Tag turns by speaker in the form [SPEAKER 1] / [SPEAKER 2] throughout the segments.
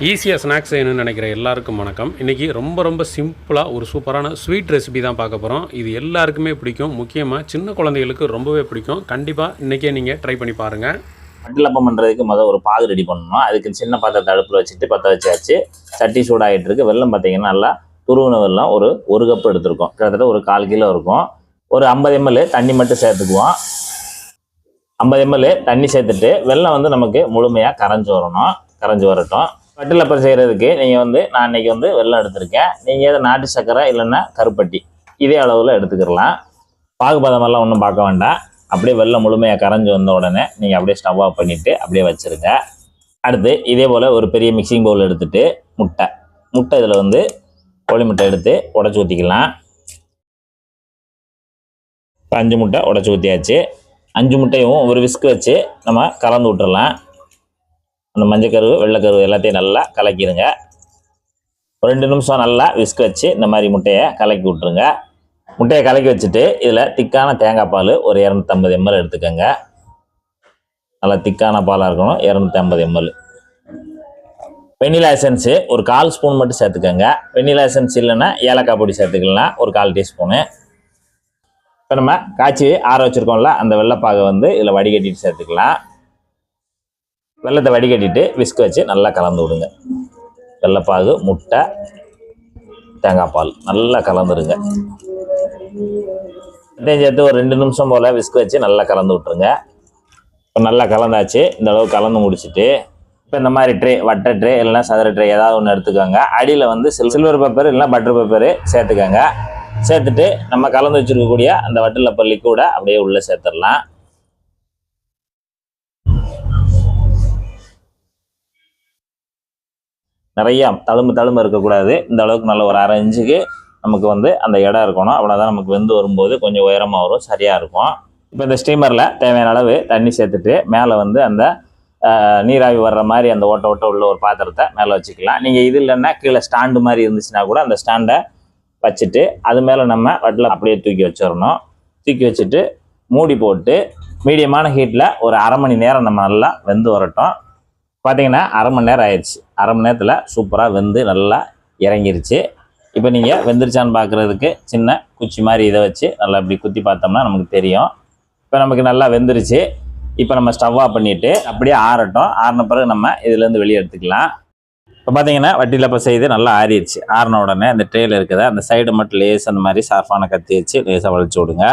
[SPEAKER 1] ஈஸியாக ஸ்நாக்ஸ் செய்யணும்னு நினைக்கிற எல்லாருக்கும் வணக்கம். இன்றைக்கி ரொம்ப சிம்பிளாக ஒரு சூப்பரான ஸ்வீட் ரெசிபி தான் பார்க்க போகிறோம். இது எல்லாருக்குமே பிடிக்கும், முக்கியமாக சின்ன குழந்தைகளுக்கு ரொம்பவே பிடிக்கும். கண்டிப்பாக இன்றைக்கே நீங்கள் ட்ரை பண்ணி பாருங்கள்.
[SPEAKER 2] வட்டிலப்பம் பண்ணுறதுக்கு ஒரு பாகு ரெடி பண்ணணும். அதுக்கு சின்ன பாத்திரத்தை அடுப்பில் வச்சுட்டு பற்ற வச்சாச்சு. சட்டி சூடாகிட்டு இருக்கு. வெல்லம் பார்த்தீங்கன்னா நல்லா துருவின வெல்லம் ஒரு கப் எடுத்துருக்கோம். கிட்டத்தட்ட ஒரு 1/4 கிலோ இருக்கும். ஒரு 50 ml தண்ணி மட்டும் சேர்த்துக்குவோம். 50 ml தண்ணி சேர்த்துட்டு வெல்லம் நமக்கு முழுமையாக கரைஞ்சி வரட்டும். வட்டிலப்பம் செய்கிறதுக்கு நீங்கள் நான் இன்றைக்கி வெல்லம் எடுத்திருக்கேன். நீங்கள் எதை நாட்டு சர்க்கரை இல்லைன்னா கருப்பட்டி இதே அளவில் எடுத்துக்கிடலாம். பாகுபதமெல்லாம் ஒன்றும் பார்க்க வேண்டாம். அப்படியே வெல்லம் முழுமையாக கரைஞ்சி வந்த உடனே நீங்கள் அப்படியே ஸ்டவ் ஆஃப் பண்ணிவிட்டு அப்படியே வச்சுருங்க. அடுத்து இதே போல் ஒரு பெரிய மிக்சிங் பவுல் எடுத்துகிட்டு முட்டை இதில் கோழி முட்டை எடுத்து உடச்சி ஊற்றிக்கலாம். 5 முட்டை உடச்சி ஊற்றியாச்சு. 5 முட்டையும் ஒரு விஸ்க் வச்சு நம்ம கலந்து விட்டுறலாம். அந்த மஞ்சக்கருவு வெள்ளைக்கருவு எல்லாத்தையும் நல்லா கலக்கிடுங்க. ஒரு 2 நிமிஷம் நல்லா விஸ்க் வச்சு இந்த மாதிரி முட்டையை கலக்கி விட்ருங்க. முட்டையை கலக்கி வச்சுட்டு இதில் திக்கான தேங்காய் பால் ஒரு 250 ml எடுத்துக்கோங்க. நல்லா திக்கான பாலாக இருக்கணும். 250 ml. வெண்ணிலா எசன்ஸு ஒரு 1/4 ஸ்பூன் மட்டும் சேர்த்துக்கோங்க. வெண்ணிலா எசன்ஸ் இல்லைன்னா ஏலக்காய் பொடி சேர்த்துக்கலாம், ஒரு 1/4 டீஸ்பூனு. இப்போ நம்ம காய்ச்சி ஆற வச்சுருக்கோம்ல அந்த வெள்ளைப்பாகை இதில் வடிகட்டிட்டு சேர்த்துக்கலாம். வெள்ளத்தை வடிகட்டிட்டு விஸ்க் வச்சு நல்லா கலந்து விடுங்க. வெள்ளைப்பாகு, முட்டை, தேங்காய் பால் நல்லா கலந்துருங்க. சேர்த்து ஒரு 2 நிமிஷம் போல் விஸ்க் வச்சு நல்லா கலந்து விட்டுருங்க. இப்போ நல்லா கலந்தாச்சு. இந்த அளவுக்கு கலந்து முடிச்சுட்டு இப்போ இந்த மாதிரி ட்ரே, வட்டை ட்ரே இல்லைன்னா சதுர ட்ரே ஏதாவது ஒன்று எடுத்துக்கோங்க. அடியில் சில்வர் பேப்பர் இல்லைன்னா பட்டர் பேப்பரு சேர்த்துக்கோங்க. சேர்த்துட்டு நம்ம கலந்து வச்சுருக்கக்கூடிய அந்த வட்டிலப்பம் லிக்விடை அப்படியே உள்ளே சேர்த்துடலாம். நிறையா தழும்பு இருக்கக்கூடாது. இந்த அளவுக்கு நல்ல ஒரு 1/2 இன்ச்சுக்கு நமக்கு அந்த இடம் இருக்கணும். அப்படின்னா தான் நமக்கு வெந்து வரும்போது கொஞ்சம் உயரமாக வரும், சரியாக இருக்கும். இப்போ இந்த ஸ்டீமரில் தேவையான அளவு தண்ணி சேர்த்துட்டு மேலே அந்த நீராவி வர்ற மாதிரி அந்த ஓட்ட உள்ள ஒரு பாத்திரத்தை மேலே வச்சுக்கலாம். நீங்கள் இது இல்லைன்னா கீழே ஸ்டாண்டு மாதிரி இருந்துச்சுன்னா கூட அந்த ஸ்டாண்டை வச்சுட்டு அது மேலே நம்ம வட்டில் அப்படியே தூக்கி வச்சிடணும். தூக்கி வச்சுட்டு மூடி போட்டு மீடியமான ஹீட்டில் ஒரு 1/2 மணி நேரம் நம்ம நல்லா வெந்து வரட்டும். பார்த்தீங்கன்னா 1/2 மணி நேரம் ஆயிடுச்சு. 1/2 மணி நேரத்தில் சூப்பராக வெந்து நல்லா இறங்கிருச்சு. இப்போ நீங்கள் வெந்துருச்சான்னு பார்க்குறதுக்கு சின்ன குச்சி மாதிரி இதை வச்சு நல்லா இப்படி குத்தி பார்த்தோம்னா நமக்கு தெரியும். இப்போ நமக்கு நல்லா வெந்துருச்சு. இப்போ நம்ம ஸ்டவ் ஆஃப் பண்ணிவிட்டு அப்படியே ஆறட்டும். ஆறின பிறகு நம்ம இதுலேருந்து வெளியே எடுத்துக்கலாம். இப்போ பார்த்தீங்கன்னா வட்டிலப்பம் செய்து நல்லா ஆறிடுச்சு. ஆறின உடனே அந்த ட்ரேயில் இருக்கிற அந்த சைடு மட்டும் லேஸ் அந்த மாதிரி ஷார்ப்பான கத்தி வச்சு லேசாக வளைச்சி விடுங்க.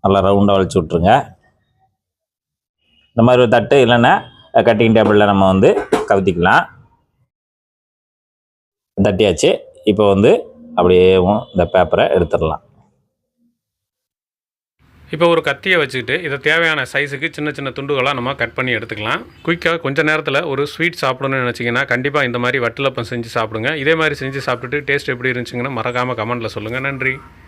[SPEAKER 2] நல்லா ரவுண்டாக வளைச்சி விட்ருங்க. இந்த மாதிரி ஒரு தட்டு இல்லைன்னா கட்டிங் டேபிளில் நம்ம கவுத்திக்கலாம். தட்டியாச்சு. இப்போ அப்படியே இந்த பேப்பரை எடுத்துடலாம்.
[SPEAKER 1] இப்போ ஒரு கத்தியை வச்சுக்கிட்டு இதை தேவையான சைஸுக்கு சின்ன துண்டுகளாக நம்ம கட் பண்ணி எடுத்துக்கலாம். குயிக்காக கொஞ்சம் நேரத்தில் ஒரு ஸ்வீட் சாப்பிடணும்னு நினச்சிங்கன்னா கண்டிப்பாக இந்த மாதிரி வட்டிலப்பம் செஞ்சு சாப்பிடுங்க. இதே மாதிரி செஞ்சு சாப்பிட்டுட்டு டேஸ்ட் எப்படி இருந்துச்சுங்கன்னா மறக்காமல் கமெண்ட்டில் சொல்லுங்கள். நன்றி.